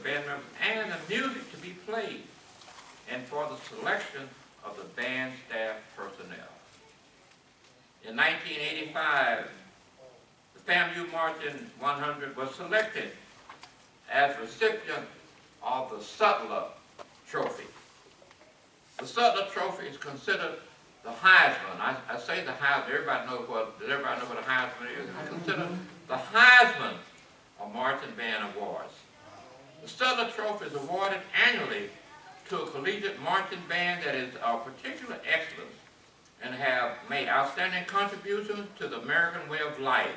band members and the music to be played, and for the selection of the band staff personnel. In 1985, the FAMU Marching 100 was selected as recipient of the Sutler Trophy. The Sutler Trophy is considered the Heisman. I say the Heisman. Does everybody know what a Heisman is? It's considered the Heisman of Marching Band Awards. The Sutler Trophy is awarded annually to a collegiate marching band that is of particular excellence and have made outstanding contributions to the American way of life.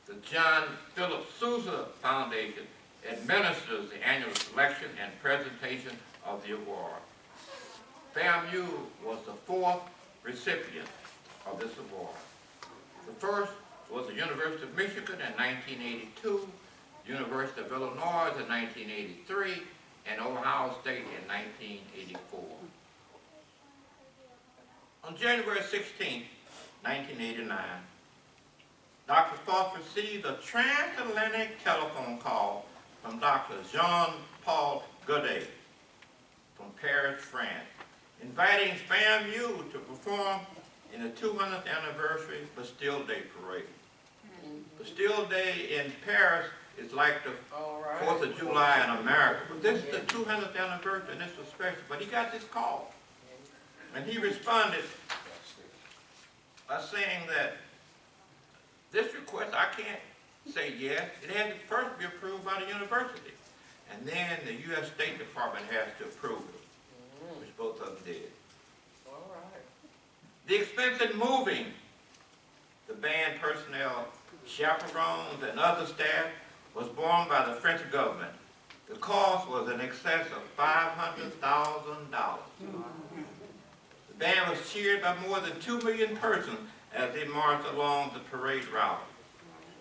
The John Philip Sousa Foundation administers the annual selection and presentation of the award. FAMU was the fourth recipient of this award. The first was the University of Michigan in 1982, University of Illinois in 1983, and Ohio State in 1984. On January 16, 1989, Dr. Foss received a transatlantic telephone call from Dr. Jean-Paul Godet from Paris, France, inviting FAMU to perform in the 200th anniversary Bastille Day Parade. Bastille Day in Paris is like the 4th of July in America, but this is the 200th anniversary and this was special. But he got this call, and he responded by saying that this request, I can't say yes. It had to first be approved by the university, and then the U.S. State Department has to approve it, which both of them did. All right. The expense in moving the band personnel, chaperones, and other staff was borne by the French government. The cost was in excess of $500,000. The band was cheered by more than 2 million persons as they marched along the parade route.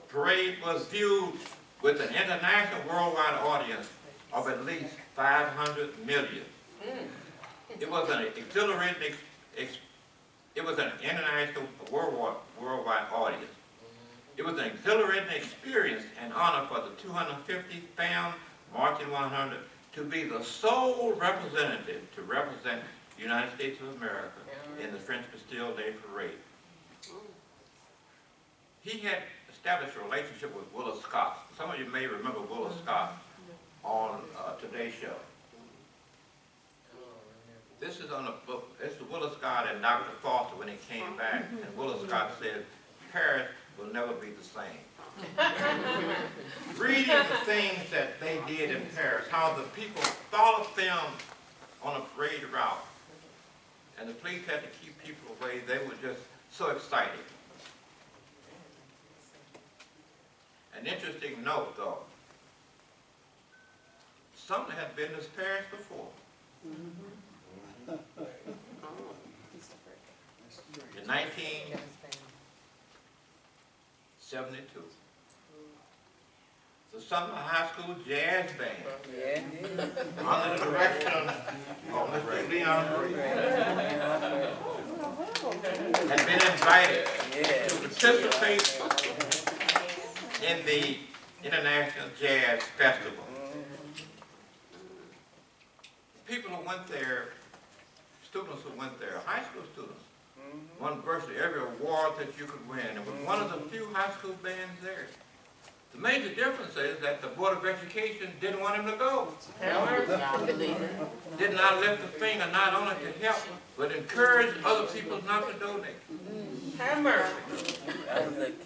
The parade was viewed with an international worldwide audience of at least 500 million. It was an exhilarating, it was an international worldwide audience. It was an exhilarating experience and honor for the 250th FAM Marching 100 to be the sole representative to represent the United States of America in the French Bastille Day Parade. He had established a relationship with Willis Scott. Some of you may remember Willis Scott on Today's Show. This is on the book. This is Willis Scott and Dr. Foster when he came back, and Willis Scott said, Paris will never be the same. Reading the things that they did in Paris, how the people followed them on a parade route, and the police had to keep people away, they were just so excited. An interesting note, though. Sumner had been to Paris before. In 1972. The Sumner High School Jazz Band, under the direction of Mr. Leon Green, had been invited to participate in the International Jazz Festival. People who went there, students who went there, high school students, won virtually every award that you could win. It was one of the few high school bands there. The major difference is that the Board of Education didn't want him to go. Did not lift a finger, not only to help, but encourage other people not to donate.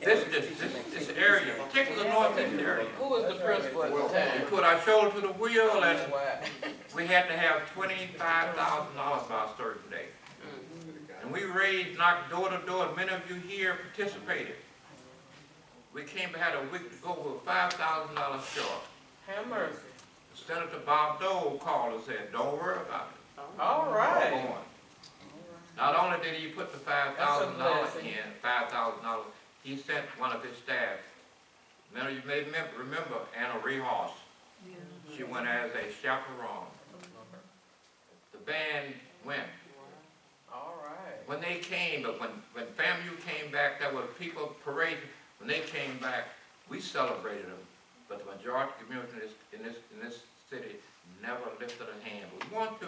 This area, particularly the northeast area. Who was the principal at the time? We put our shoulder to the wheel, and we had to have $25,000 by a certain day. And we raised, knocked door to door, and many of you here participated. We had a week to go with $5,000 short. Have mercy. Senator Bob Dole called and said, don't worry about it. All right. Not only did he put the $5,000 in, $5,000, he sent one of his staff. Many of you may remember Anna Rehas. She went as a chaperone. The band went. All right. When they came, but when FAMU came back, there were people parading. When they came back, we celebrated them. but the majority community in this city never lifted a hand. We want to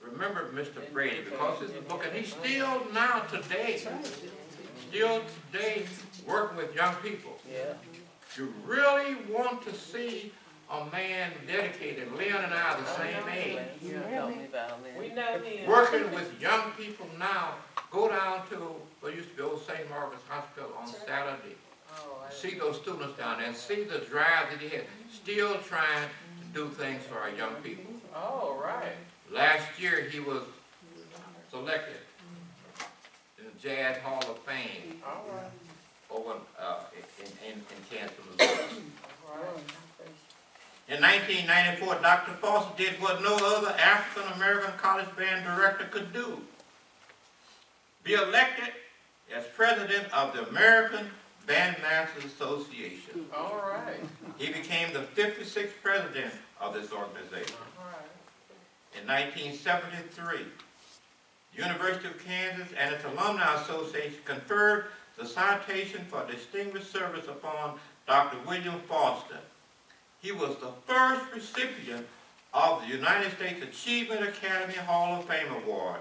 remember Mr. Brady because this is a book, and he's still now today, working with young people. Yeah. You really want to see a man dedicated. Leon and I are the same age. We know him. Working with young people now. Go down to what used to be old St. Margaret's Hospital on Saturday. Oh, See those students down there and see the drive that he had. Still trying to do things for our young people. all right. Last year he was selected in the Jazz Hall of Fame All right. over in Kansas, Missouri. All right. In 1994, Dr. Foster did what no other African-American college band director could do. Be elected as president of the American Bandmasters Association. All right. He became the 56th president of this organization. All right. In 1973, the University of Kansas and its Alumni Association conferred the citation for distinguished service upon Dr. William Foster. He was the first recipient of the United States Achievement Academy Hall of Fame Award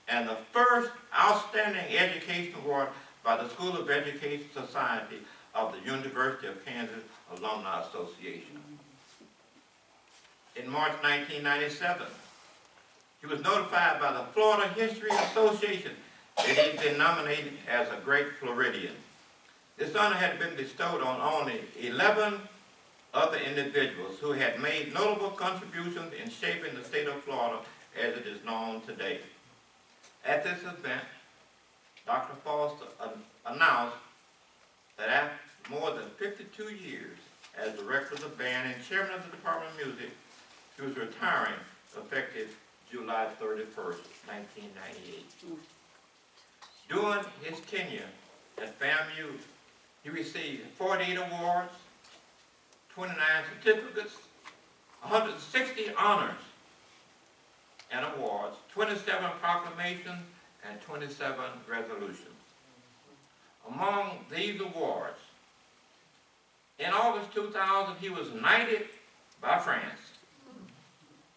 and the first Outstanding Education Award by the School of Education Society of the University of Kansas Alumni Association. In March 1997, he was notified by the Florida History Association that he'd been nominated as a Great Floridian. This honor had been bestowed on only 11 other individuals who had made notable contributions in shaping the state of Florida as it is known today. At this event, Dr. Foster announced that after more than 52 years as director of the band and chairman of the Department of Music, he was retiring effective July 31st, 1998. During his tenure at FAMU, he received 48 awards, 29 certificates, 160 honors and awards, 27 proclamations, and 27 resolutions. Among these awards, in August 2000, he was knighted by France.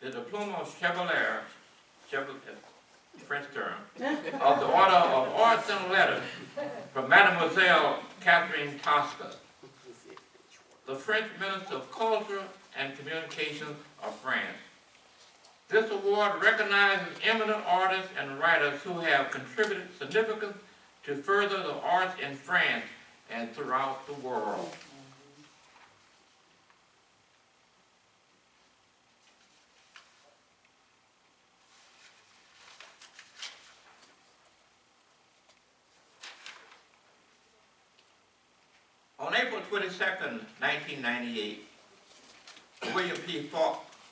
The diploma of Chevalier, French term, of the Order of Arts and Letters from Mademoiselle Catherine Tosca, the French Minister of Culture and Communications of France. This award recognizes eminent artists and writers who have contributed significantly to further the arts in France and throughout the world. On April 22nd, 1998, the William P.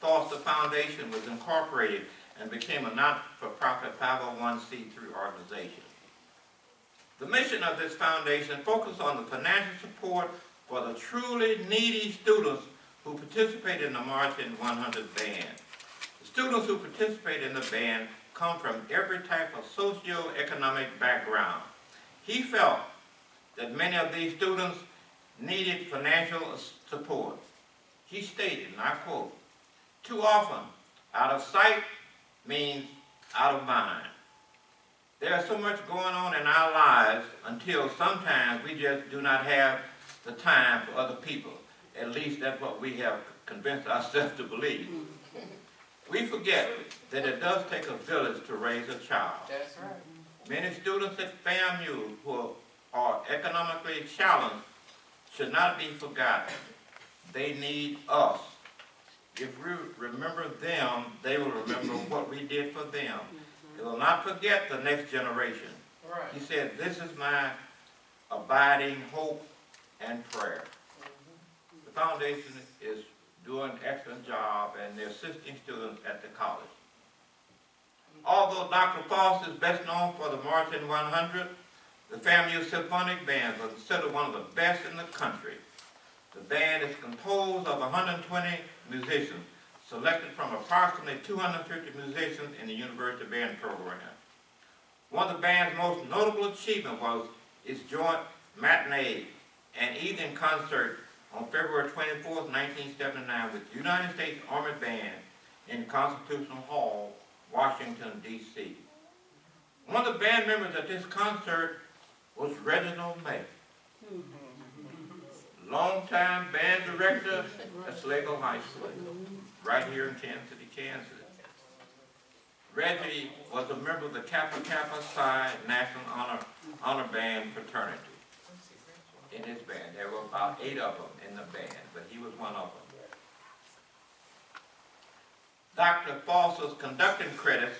Foster Foundation was incorporated and became a not-for-profit 501c3 organization. The mission of this foundation focused on the financial support for the truly needy students who participate in the Marching 100 band. The students who participate in the band come from every type of socio-economic background. He felt that many of these students needed financial support. He stated, and I quote, "Too often, out of sight means out of mind. There's so much going on in our lives until sometimes we just do not have the time for other people. At least that's what we have convinced ourselves to believe. We forget that it does take a village to raise a child. That's right. Many students at FAMU who are economically challenged should not be forgotten. They need us. If we remember them, they will remember what we did for them. They will not forget the next generation." Right. He said, "This is my abiding hope and prayer." The foundation is doing an excellent job and they're assisting students at the college. Although Dr. Foster is best known for the Marching 100, the FAMU Symphonic Band was considered one of the best in the country. The band is composed of 120 musicians, selected from approximately 250 musicians in the university band program. One of the band's most notable achievements was its joint matinee and evening concert on February 24th, 1979 with the United States Army Band in Constitutional Hall, Washington, D.C. One of the band members at this concert was Reginald May, longtime band director at Sligo High School, right here in Kansas City, Kansas. Reggie was a member of the Kappa Kappa Psi National Honor Band fraternity. In his band, there were about 8 of them in the band, but he was one of them. Dr. Foster's conducting credits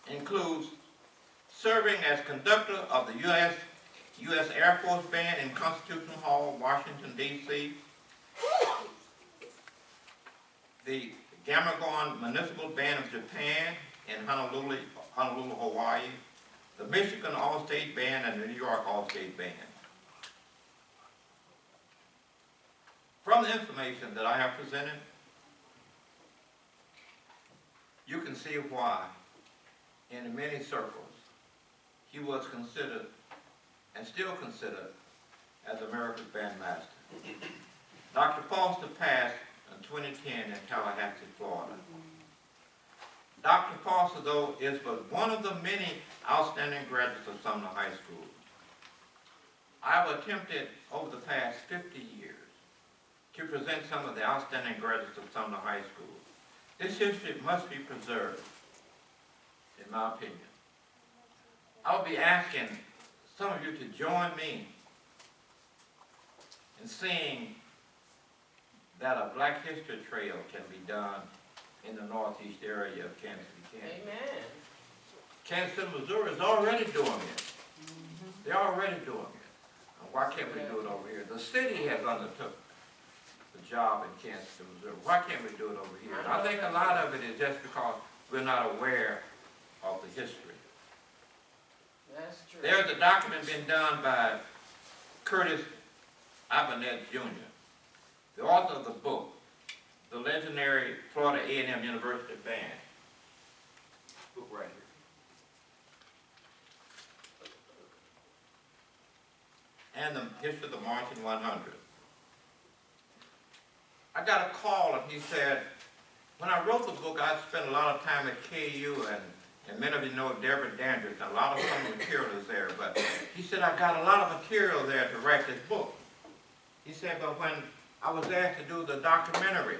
includes serving as conductor of the U.S. Air Force Band in Constitutional Hall, Washington, D.C., the Gamagon Municipal Band of Japan in Honolulu, Hawaii, the Michigan All-State Band, and the New York All-State Band. From the information that I have presented, you can see why, in many circles, he was considered, and still considered, as America's bandmaster. Dr. Foster passed in 2010 in Tallahassee, Florida. Dr. Foster, though, is but one of the many outstanding graduates of Sumner High School. I've attempted over the past 50 years to present some of the outstanding graduates of Sumner High School. This history must be preserved, in my opinion. I'll be asking some of you to join me in seeing that a Black History Trail can be done in the northeast area of Kansas City, Kansas. Amen. Kansas City, Missouri is already doing it. They're already doing it. And why can't we do it over here? The city has undertook the job in Kansas City, Missouri. Why can't we do it over here? And I think a lot of it is just because we're not aware of the history. That's true. There's a document being done by Curtis Abinett Jr., the author of the book, The Legendary Florida A&M University Band. Book right here. And the history of the Marching 100. I got a call and he said, when I wrote the book, I spent a lot of time at KU and many of you know Deborah Dandridge, and a lot of some of the material is there, but he said, I got a lot of material there to write this book. He said, but when I was asked to do the documentary,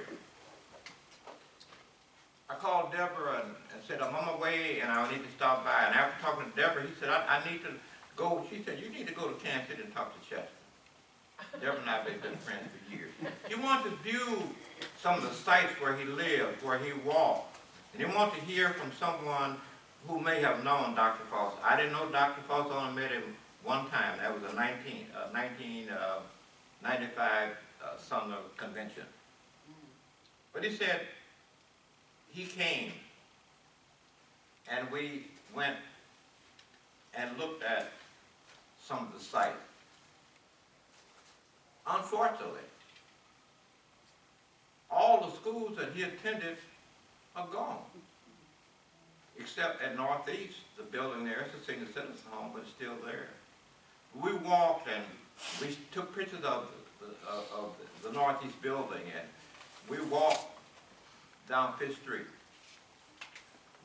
I called Deborah and said, I'm on my way and I need to stop by. And after talking to Deborah, he said, I need to go. She said, you need to go to Kansas City and talk to Chester. Deborah and I have been friends for years. He wanted to view some of the sites where he lived, where he walked. And he wanted to hear from someone who may have known Dr. Foster. I didn't know Dr. Foster, I only met him one time. That was a 1995 Sumner Convention. But he said, he came and we went and looked at some of the sites. Unfortunately, all the schools that he attended are gone. Except at Northeast, the building there, it's a senior citizen home, but it's still there. We walked and we took pictures of the Northeast building, and we walked down Fifth Street.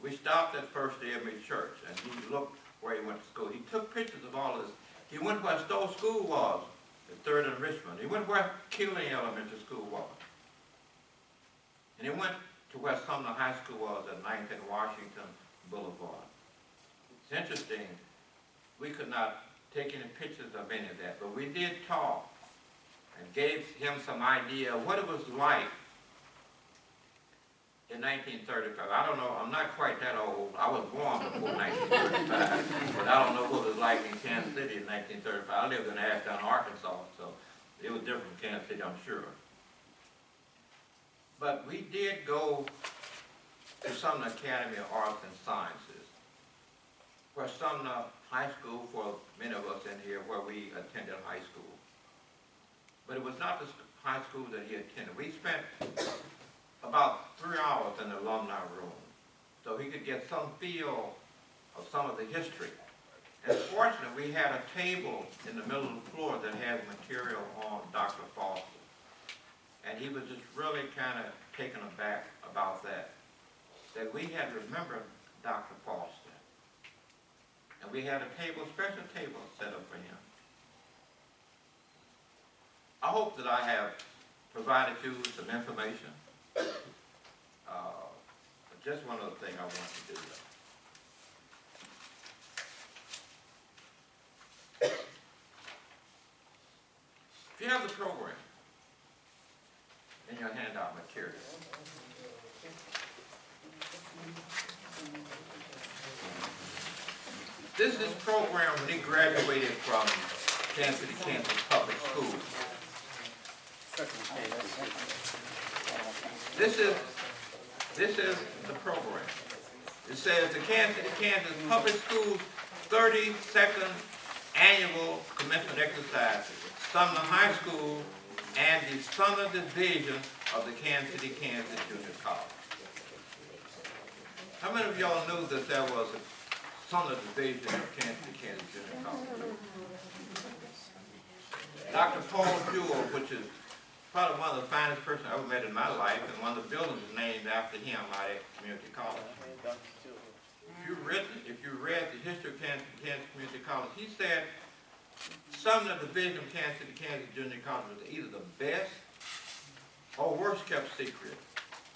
We stopped at First AME Church, and he looked where he went to school. He took pictures of all this. He went where Stowe School was, at 3rd and Richmond. He went where Keeling Elementary School was. And he went to where Sumner High School was at 9th and Washington Boulevard. It's interesting, we could not take any pictures of any of that, but we did talk and gave him some idea of what it was like in 1935. I don't know, I'm not quite that old. I was born before 1935, but I don't know what it was like in Kansas City in 1935. I lived in Ashdown, Arkansas, so it was different from Kansas City, I'm sure. But we did go to Sumner Academy of Arts and Sciences, where Sumner High School, for many of us in here, where we attended high school. But it was not the high school that he attended. We spent about 3 hours in the alumni room, so he could get some feel of some of the history And fortunately, we had a table in the middle of the floor that had material on Dr. Foster. And he was just really kind of taken aback about that. That we had to remember Dr. Foster. And we had a table, special table set up for him. I hope that I have provided you with some information. Just one other thing I want to do. If you have the program in your handout material, this is program when he graduated from Kansas City, Kansas Public Schools. This is the program. It says the Kansas City, Kansas Public Schools 32nd Annual Commencement Exercise, Sumner High School, and the Sumner Division of the Kansas City, Kansas Junior College. How many of y'all knew that there was a Sumner Division of Kansas City, Kansas Junior College? Dr. Paul Jewell, which is probably one of the finest persons I ever met in my life, and one of the buildings is named after him out at Community College. If you read the history of Kansas Community College, he said Sumner Division of Kansas City, Kansas Junior College was either the best or worst kept secret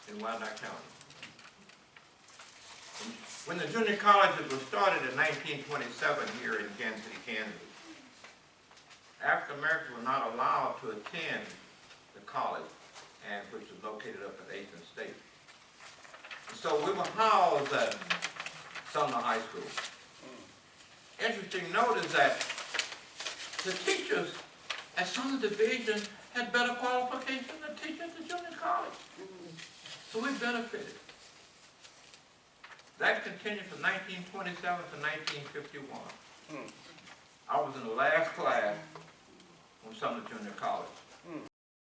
in Wyandotte County. When the junior colleges were started in 1927 here in Kansas City, Kansas, African Americans were not allowed to attend the college, and which was located up at 8th and State. So we were housed at Sumner High School. Interesting note is that the teachers at Sumner Division had better qualifications than teachers at junior college. So we benefited. That continued from 1927 to 1951. I was in the last class from Sumner Junior College.